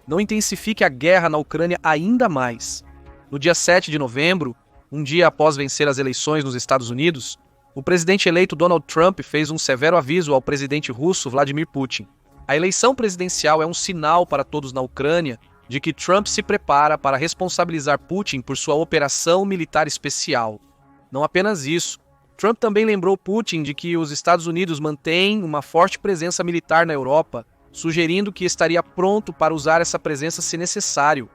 não intensifique a guerra na Ucrânia ainda mais. No dia 7 de novembro, um dia após vencer as eleições nos Estados Unidos, o presidente eleito Donald Trump fez um severo aviso ao presidente russo Vladimir Putin. A eleição presidencial é um sinal para todos na Ucrânia de que Trump se prepara para responsabilizar Putin por sua operação militar especial. Não apenas isso, Trump também lembrou Putin de que os Estados Unidos mantêm uma forte presença militar na Europa, sugerindo que estaria pronto para usar essa presença se necessário.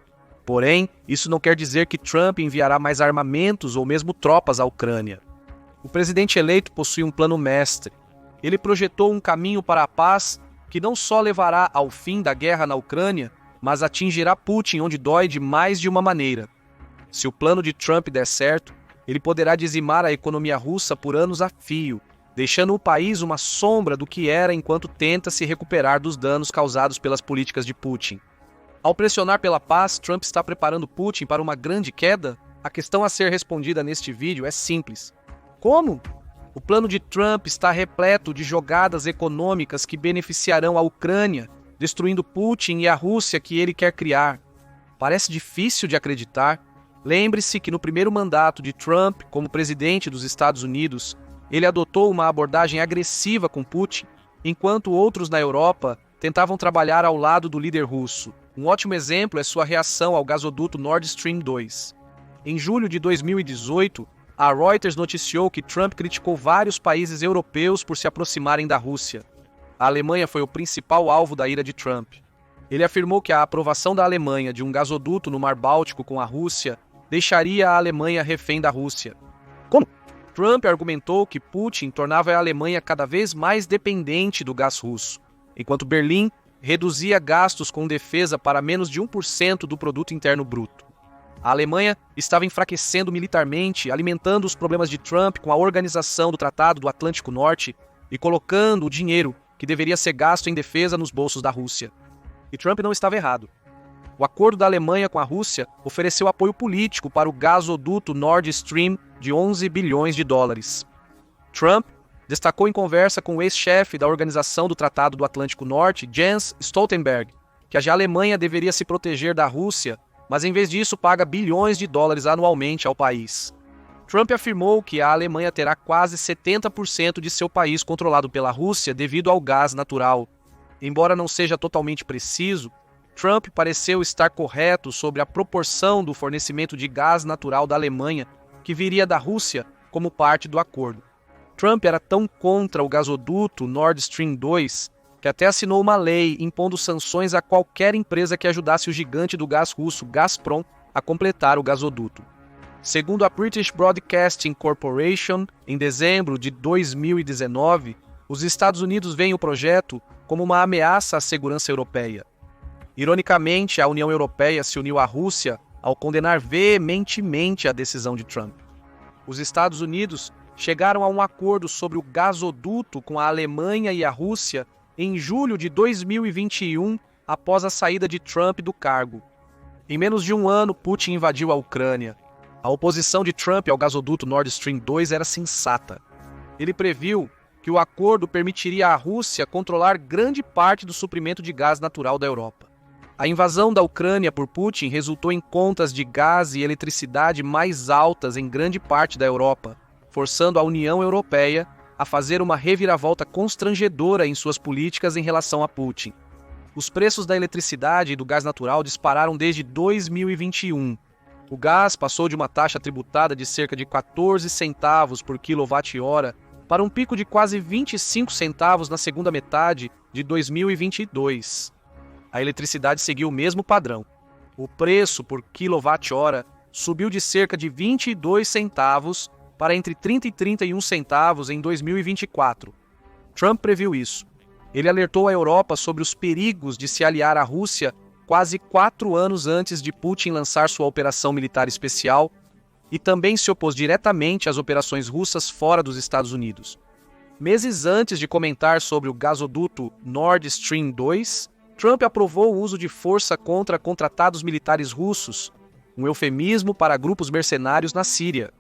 Porém, isso não quer dizer que Trump enviará mais armamentos ou mesmo tropas à Ucrânia. O presidente eleito possui um plano mestre. Ele projetou um caminho para a paz que não só levará ao fim da guerra na Ucrânia, mas atingirá Putin onde dói de mais de uma maneira. Se o plano de Trump der certo, ele poderá dizimar a economia russa por anos a fio, deixando o país uma sombra do que era enquanto tenta se recuperar dos danos causados pelas políticas de Putin. Ao pressionar pela paz, Trump está preparando Putin para uma grande queda? A questão a ser respondida neste vídeo é simples. Como? O plano de Trump está repleto de jogadas econômicas que beneficiarão a Ucrânia, destruindo Putin e a Rússia que ele quer criar. Parece difícil de acreditar. Lembre-se que no primeiro mandato de Trump como presidente dos Estados Unidos, ele adotou uma abordagem agressiva com Putin, enquanto outros na Europa tentavam trabalhar ao lado do líder russo. Um ótimo exemplo é sua reação ao gasoduto Nord Stream 2. Em julho de 2018, a Reuters noticiou que Trump criticou vários países europeus por se aproximarem da Rússia. A Alemanha foi o principal alvo da ira de Trump. Ele afirmou que a aprovação da Alemanha de um gasoduto no Mar Báltico com a Rússia deixaria a Alemanha refém da Rússia. Como? Trump argumentou que Putin tornava a Alemanha cada vez mais dependente do gás russo, enquanto Berlim reduzia gastos com defesa para menos de 1% do produto interno bruto. A Alemanha estava enfraquecendo militarmente, alimentando os problemas de Trump com a organização do Tratado do Atlântico Norte e colocando o dinheiro que deveria ser gasto em defesa nos bolsos da Rússia. E Trump não estava errado. O acordo da Alemanha com a Rússia ofereceu apoio político para o gasoduto Nord Stream de 11 bilhões de dólares. Trump destacou em conversa com o ex-chefe da Organização do Tratado do Atlântico Norte, Jens Stoltenberg, que a Alemanha deveria se proteger da Rússia, mas em vez disso paga bilhões de dólares anualmente ao país. Trump afirmou que a Alemanha terá quase 70% de seu país controlado pela Rússia devido ao gás natural. Embora não seja totalmente preciso, Trump pareceu estar correto sobre a proporção do fornecimento de gás natural da Alemanha que viria da Rússia como parte do acordo. Trump era tão contra o gasoduto Nord Stream 2 que até assinou uma lei impondo sanções a qualquer empresa que ajudasse o gigante do gás russo Gazprom a completar o gasoduto. Segundo a British Broadcasting Corporation, em dezembro de 2019, os Estados Unidos veem o projeto como uma ameaça à segurança europeia. Ironicamente, a União Europeia se uniu à Rússia ao condenar veementemente a decisão de Trump. Os Estados Unidos chegaram a um acordo sobre o gasoduto com a Alemanha e a Rússia em julho de 2021, após a saída de Trump do cargo. Em menos de um ano, Putin invadiu a Ucrânia. A oposição de Trump ao gasoduto Nord Stream 2 era sensata. Ele previu que o acordo permitiria à Rússia controlar grande parte do suprimento de gás natural da Europa. A invasão da Ucrânia por Putin resultou em contas de gás e eletricidade mais altas em grande parte da Europa, forçando a União Europeia a fazer uma reviravolta constrangedora em suas políticas em relação a Putin. Os preços da eletricidade e do gás natural dispararam desde 2021. O gás passou de uma taxa tributada de cerca de 14 centavos por quilowatt-hora para um pico de quase 25 centavos na segunda metade de 2022. A eletricidade seguiu o mesmo padrão. O preço por quilowatt-hora subiu de cerca de 22 centavos para entre 30 e 31 centavos em 2024. Trump previu isso. Ele alertou a Europa sobre os perigos de se aliar à Rússia quase 4 anos antes de Putin lançar sua operação militar especial e também se opôs diretamente às operações russas fora dos Estados Unidos. Meses antes de comentar sobre o gasoduto Nord Stream 2, Trump aprovou o uso de força contra contratados militares russos, um eufemismo para grupos mercenários na Síria.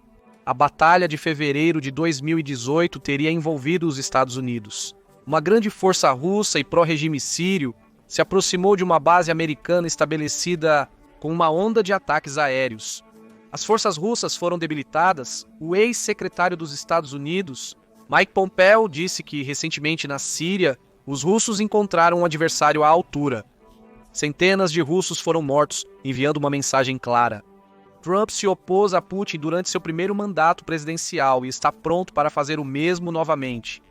A Batalha de Fevereiro de 2018 teria envolvido os Estados Unidos. Uma grande força russa e pró-regime sírio se aproximou de uma base americana estabelecida com uma onda de ataques aéreos. As forças russas foram debilitadas. O ex-secretário dos Estados Unidos, Mike Pompeo, disse que recentemente na Síria, os russos encontraram um adversário à altura. Centenas de russos foram mortos, enviando uma mensagem clara. Trump se opôs a Putin durante seu primeiro mandato presidencial e está pronto para fazer o mesmo novamente.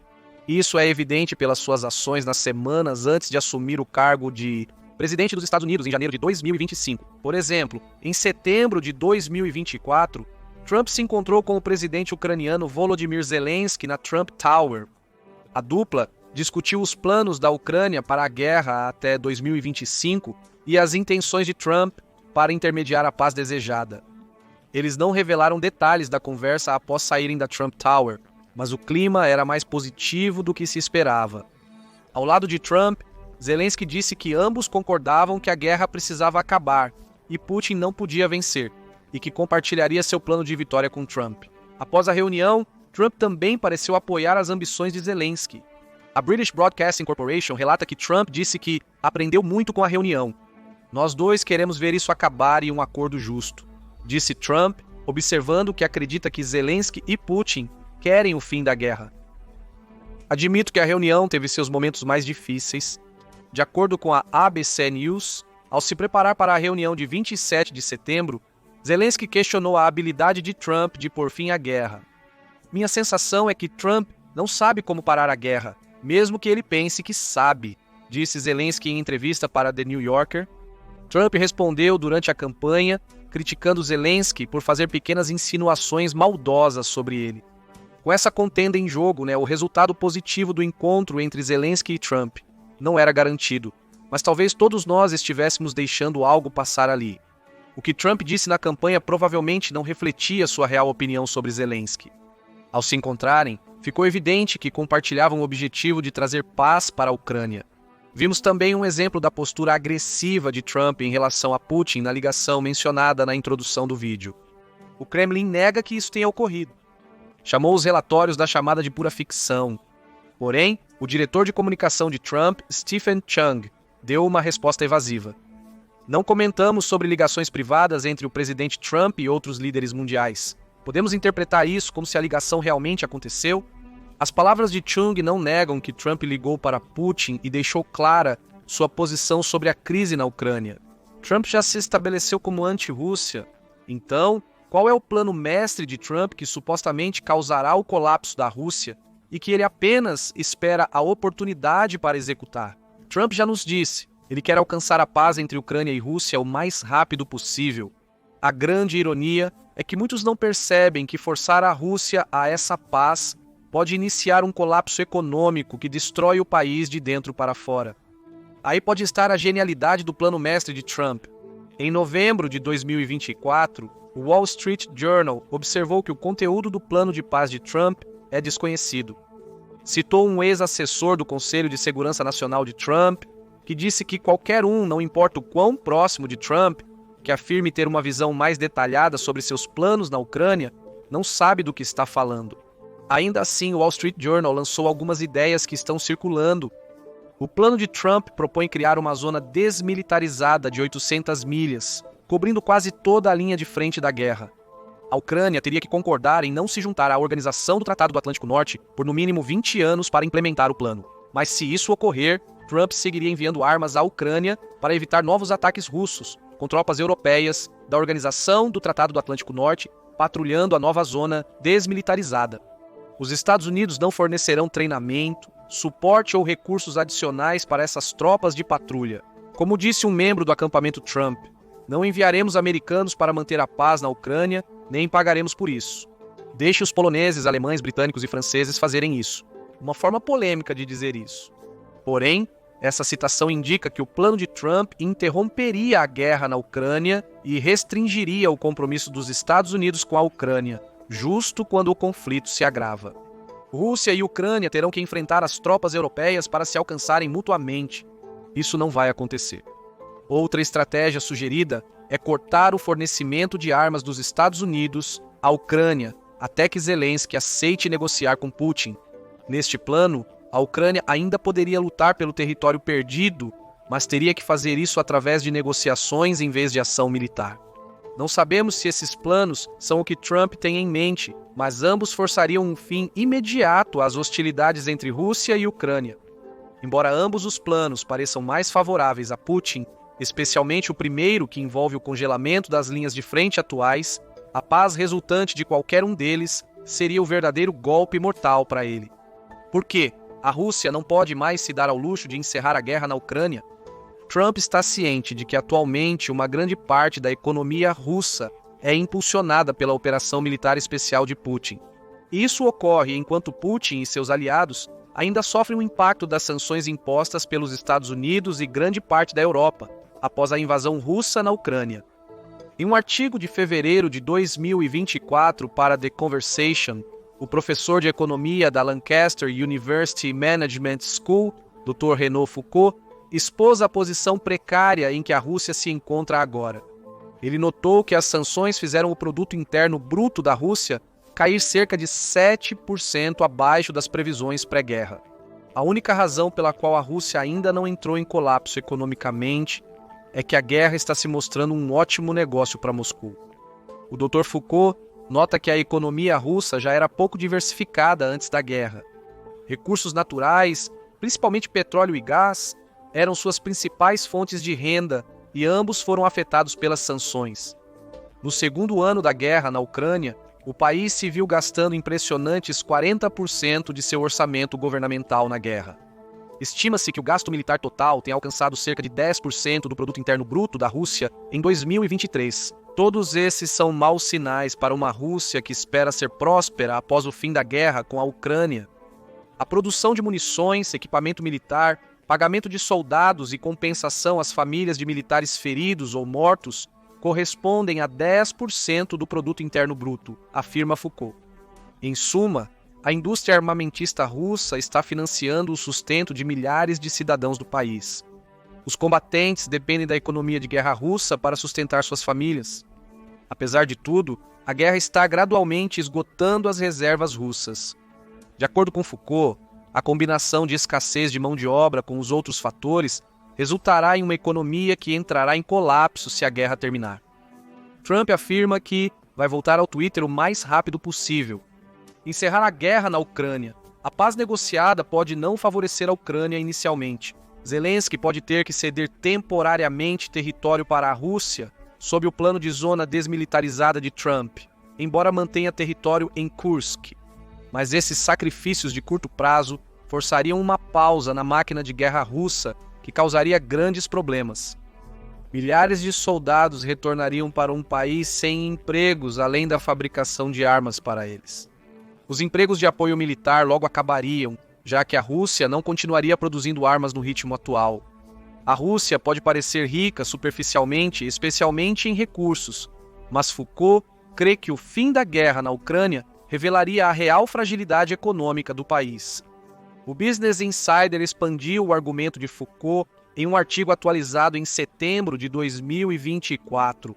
Isso é evidente pelas suas ações nas semanas antes de assumir o cargo de presidente dos Estados Unidos em janeiro de 2025. Por exemplo, em setembro de 2024, Trump se encontrou com o presidente ucraniano Volodymyr Zelensky na Trump Tower. A dupla discutiu os planos da Ucrânia para a guerra até 2025 e as intenções de Trump para intermediar a paz desejada. Eles não revelaram detalhes da conversa após saírem da Trump Tower, mas o clima era mais positivo do que se esperava. Ao lado de Trump, Zelensky disse que ambos concordavam que a guerra precisava acabar e Putin não podia vencer, e que compartilharia seu plano de vitória com Trump. Após a reunião, Trump também pareceu apoiar as ambições de Zelensky. A British Broadcasting Corporation relata que Trump disse que aprendeu muito com a reunião. Nós dois queremos ver isso acabar em um acordo justo, disse Trump, observando que acredita que Zelensky e Putin querem o fim da guerra. Admito que a reunião teve seus momentos mais difíceis. De acordo com a ABC News, ao se preparar para a reunião de 27 de setembro, Zelensky questionou a habilidade de Trump de pôr fim à guerra. Minha sensação é que Trump não sabe como parar a guerra, mesmo que ele pense que sabe, disse Zelensky em entrevista para The New Yorker. Trump respondeu durante a campanha, criticando Zelensky por fazer pequenas insinuações maldosas sobre ele. Com essa contenda em jogo, o resultado positivo do encontro entre Zelensky e Trump não era garantido, mas talvez todos nós estivéssemos deixando algo passar ali. O que Trump disse na campanha provavelmente não refletia sua real opinião sobre Zelensky. Ao se encontrarem, ficou evidente que compartilhavam o objetivo de trazer paz para a Ucrânia. Vimos também um exemplo da postura agressiva de Trump em relação a Putin na ligação mencionada na introdução do vídeo. O Kremlin nega que isso tenha ocorrido. Chamou os relatórios da chamada de pura ficção. Porém, o diretor de comunicação de Trump, Stephen Chung, deu uma resposta evasiva. Não comentamos sobre ligações privadas entre o presidente Trump e outros líderes mundiais. Podemos interpretar isso como se a ligação realmente aconteceu? As palavras de Chung não negam que Trump ligou para Putin e deixou clara sua posição sobre a crise na Ucrânia. Trump já se estabeleceu como anti-Rússia. Então, qual é o plano mestre de Trump que supostamente causará o colapso da Rússia e que ele apenas espera a oportunidade para executar? Trump já nos disse, ele quer alcançar a paz entre Ucrânia e Rússia o mais rápido possível. A grande ironia é que muitos não percebem que forçar a Rússia a essa paz pode iniciar um colapso econômico que destrói o país de dentro para fora. Aí pode estar a genialidade do plano mestre de Trump. Em novembro de 2024, o Wall Street Journal observou que o conteúdo do plano de paz de Trump é desconhecido. Citou um ex-assessor do Conselho de Segurança Nacional de Trump, que disse que qualquer um, não importa o quão próximo de Trump, que afirme ter uma visão mais detalhada sobre seus planos na Ucrânia, não sabe do que está falando. Ainda assim, o Wall Street Journal lançou algumas ideias que estão circulando. O plano de Trump propõe criar uma zona desmilitarizada de 800 milhas, cobrindo quase toda a linha de frente da guerra. A Ucrânia teria que concordar em não se juntar à Organização do Tratado do Atlântico Norte por no mínimo 20 anos para implementar o plano. Mas se isso ocorrer, Trump seguiria enviando armas à Ucrânia para evitar novos ataques russos, com tropas europeias da Organização do Tratado do Atlântico Norte patrulhando a nova zona desmilitarizada. Os Estados Unidos não fornecerão treinamento, suporte ou recursos adicionais para essas tropas de patrulha. Como disse um membro do acampamento Trump, não enviaremos americanos para manter a paz na Ucrânia, nem pagaremos por isso. Deixe os poloneses, alemães, britânicos e franceses fazerem isso. Uma forma polêmica de dizer isso. Porém, essa citação indica que o plano de Trump interromperia a guerra na Ucrânia e restringiria o compromisso dos Estados Unidos com a Ucrânia, justo quando o conflito se agrava. Rússia e Ucrânia terão que enfrentar as tropas europeias para se alcançarem mutuamente. Isso não vai acontecer. Outra estratégia sugerida é cortar o fornecimento de armas dos Estados Unidos à Ucrânia até que Zelensky aceite negociar com Putin. Neste plano, a Ucrânia ainda poderia lutar pelo território perdido, mas teria que fazer isso através de negociações em vez de ação militar. Não sabemos se esses planos são o que Trump tem em mente, mas ambos forçariam um fim imediato às hostilidades entre Rússia e Ucrânia. Embora ambos os planos pareçam mais favoráveis a Putin, especialmente o primeiro, que envolve o congelamento das linhas de frente atuais, a paz resultante de qualquer um deles seria o verdadeiro golpe mortal para ele. Por quê? A Rússia não pode mais se dar ao luxo de encerrar a guerra na Ucrânia. Trump está ciente de que atualmente uma grande parte da economia russa é impulsionada pela operação militar especial de Putin. Isso ocorre enquanto Putin e seus aliados ainda sofrem o impacto das sanções impostas pelos Estados Unidos e grande parte da Europa após a invasão russa na Ucrânia. Em um artigo de fevereiro de 2024 para The Conversation, o professor de economia da Lancaster University Management School, Dr. Renaud Foucault, expôs a posição precária em que a Rússia se encontra agora. Ele notou que as sanções fizeram o produto interno bruto da Rússia cair cerca de 7% abaixo das previsões pré-guerra. A única razão pela qual a Rússia ainda não entrou em colapso economicamente é que a guerra está se mostrando um ótimo negócio para Moscou. O Dr. Foucault nota que a economia russa já era pouco diversificada antes da guerra. Recursos naturais, principalmente petróleo e gás, eram suas principais fontes de renda e ambos foram afetados pelas sanções. No segundo ano da guerra na Ucrânia, o país se viu gastando impressionantes 40% de seu orçamento governamental na guerra. Estima-se que o gasto militar total tenha alcançado cerca de 10% do produto interno bruto da Rússia em 2023. Todos esses são maus sinais para uma Rússia que espera ser próspera após o fim da guerra com a Ucrânia. A produção de munições, equipamento militar, pagamento de soldados e compensação às famílias de militares feridos ou mortos correspondem a 10% do produto interno bruto, afirma Foucault. Em suma, a indústria armamentista russa está financiando o sustento de milhares de cidadãos do país. Os combatentes dependem da economia de guerra russa para sustentar suas famílias. Apesar de tudo, a guerra está gradualmente esgotando as reservas russas. De acordo com Foucault, a combinação de escassez de mão de obra com os outros fatores resultará em uma economia que entrará em colapso se a guerra terminar. Trump afirma que vai voltar ao Twitter o mais rápido possível. Encerrar a guerra na Ucrânia. A paz negociada pode não favorecer a Ucrânia inicialmente. Zelensky pode ter que ceder temporariamente território para a Rússia sob o plano de zona desmilitarizada de Trump, embora mantenha território em Kursk. Mas esses sacrifícios de curto prazo forçariam uma pausa na máquina de guerra russa que causaria grandes problemas. Milhares de soldados retornariam para um país sem empregos, além da fabricação de armas para eles. Os empregos de apoio militar logo acabariam, já que a Rússia não continuaria produzindo armas no ritmo atual. A Rússia pode parecer rica superficialmente, especialmente em recursos, mas Foucault crê que o fim da guerra na Ucrânia revelaria a real fragilidade econômica do país. O Business Insider expandiu o argumento de Foucault em um artigo atualizado em setembro de 2024.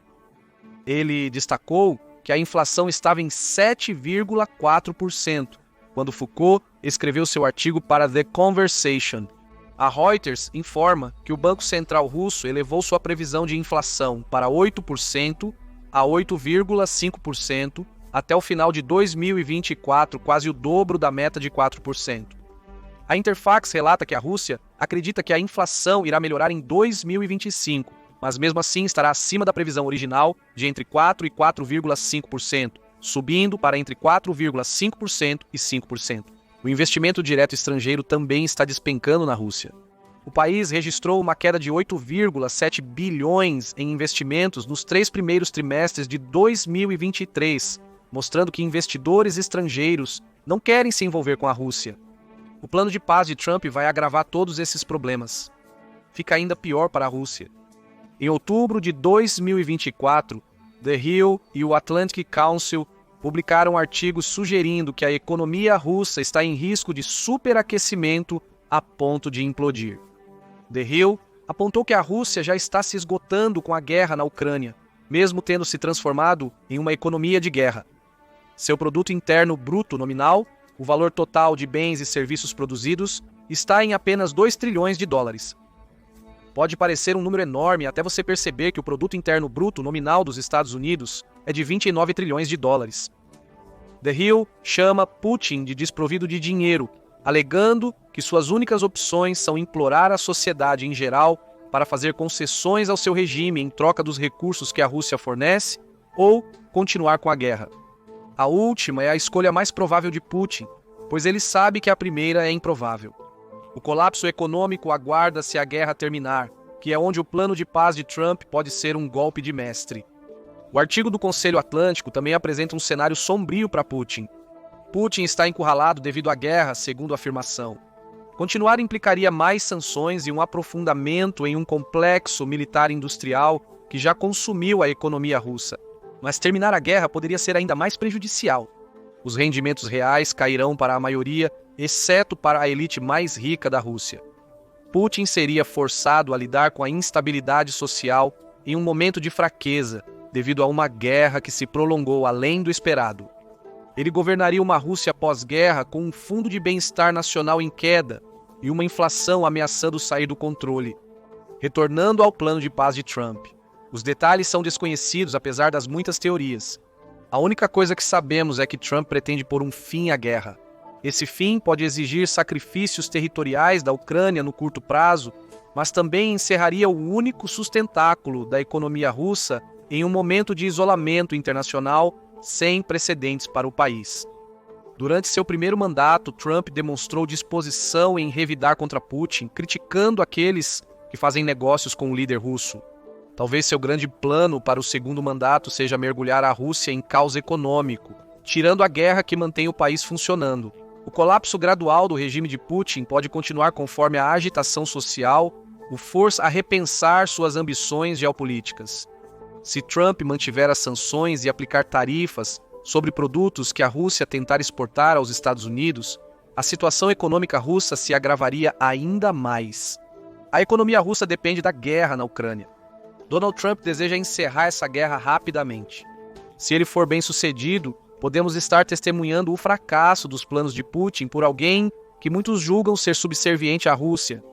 Ele destacou que a inflação estava em 7,4%, quando Foucault escreveu seu artigo para The Conversation. A Reuters informa que o Banco Central russo elevou sua previsão de inflação para 8% a 8,5% até o final de 2024, quase o dobro da meta de 4%. A Interfax relata que a Rússia acredita que a inflação irá melhorar em 2025, mas mesmo assim estará acima da previsão original de entre 4% e 4,5%, subindo para entre 4,5% e 5%. O investimento direto estrangeiro também está despencando na Rússia. O país registrou uma queda de 8,7 bilhões em investimentos nos 3 primeiros trimestres de 2023, mostrando que investidores estrangeiros não querem se envolver com a Rússia. O plano de paz de Trump vai agravar todos esses problemas. Fica ainda pior para a Rússia. Em outubro de 2024, The Hill e o Atlantic Council publicaram artigos sugerindo que a economia russa está em risco de superaquecimento a ponto de implodir. The Hill apontou que a Rússia já está se esgotando com a guerra na Ucrânia, mesmo tendo se transformado em uma economia de guerra. Seu produto interno bruto nominal, o valor total de bens e serviços produzidos, está em apenas 2 trilhões de dólares. Pode parecer um número enorme até você perceber que o produto interno bruto nominal dos Estados Unidos é de 29 trilhões de dólares. The Hill chama Putin de desprovido de dinheiro, alegando que suas únicas opções são implorar à sociedade em geral para fazer concessões ao seu regime em troca dos recursos que a Rússia fornece ou continuar com a guerra. A última é a escolha mais provável de Putin, pois ele sabe que a primeira é improvável. O colapso econômico aguarda se a guerra terminar, que é onde o plano de paz de Trump pode ser um golpe de mestre. O artigo do Conselho Atlântico também apresenta um cenário sombrio para Putin. Putin está encurralado devido à guerra, segundo a afirmação. Continuar implicaria mais sanções e um aprofundamento em um complexo militar industrial que já consumiu a economia russa. Mas terminar a guerra poderia ser ainda mais prejudicial. Os rendimentos reais cairão para a maioria, exceto para a elite mais rica da Rússia. Putin seria forçado a lidar com a instabilidade social em um momento de fraqueza, devido a uma guerra que se prolongou além do esperado. Ele governaria uma Rússia pós-guerra com um fundo de bem-estar nacional em queda e uma inflação ameaçando sair do controle, retornando ao plano de paz de Trump. Os detalhes são desconhecidos apesar das muitas teorias. A única coisa que sabemos é que Trump pretende pôr um fim à guerra. Esse fim pode exigir sacrifícios territoriais da Ucrânia no curto prazo, mas também encerraria o único sustentáculo da economia russa em um momento de isolamento internacional sem precedentes para o país. Durante seu primeiro mandato, Trump demonstrou disposição em revidar contra Putin, criticando aqueles que fazem negócios com o líder russo. Talvez seu grande plano para o segundo mandato seja mergulhar a Rússia em caos econômico, tirando a guerra que mantém o país funcionando. O colapso gradual do regime de Putin pode continuar conforme a agitação social o força a repensar suas ambições geopolíticas. Se Trump mantiver as sanções e aplicar tarifas sobre produtos que a Rússia tentar exportar aos Estados Unidos, a situação econômica russa se agravaria ainda mais. A economia russa depende da guerra na Ucrânia. Donald Trump deseja encerrar essa guerra rapidamente. Se ele for bem-sucedido, podemos estar testemunhando o fracasso dos planos de Putin por alguém que muitos julgam ser subserviente à Rússia.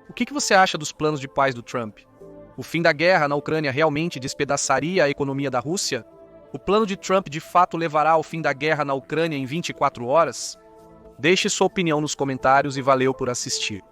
O que você acha dos planos de paz do Trump? O fim da guerra na Ucrânia realmente despedaçaria a economia da Rússia? O plano de Trump de fato levará ao fim da guerra na Ucrânia em 24 horas? Deixe sua opinião nos comentários e valeu por assistir.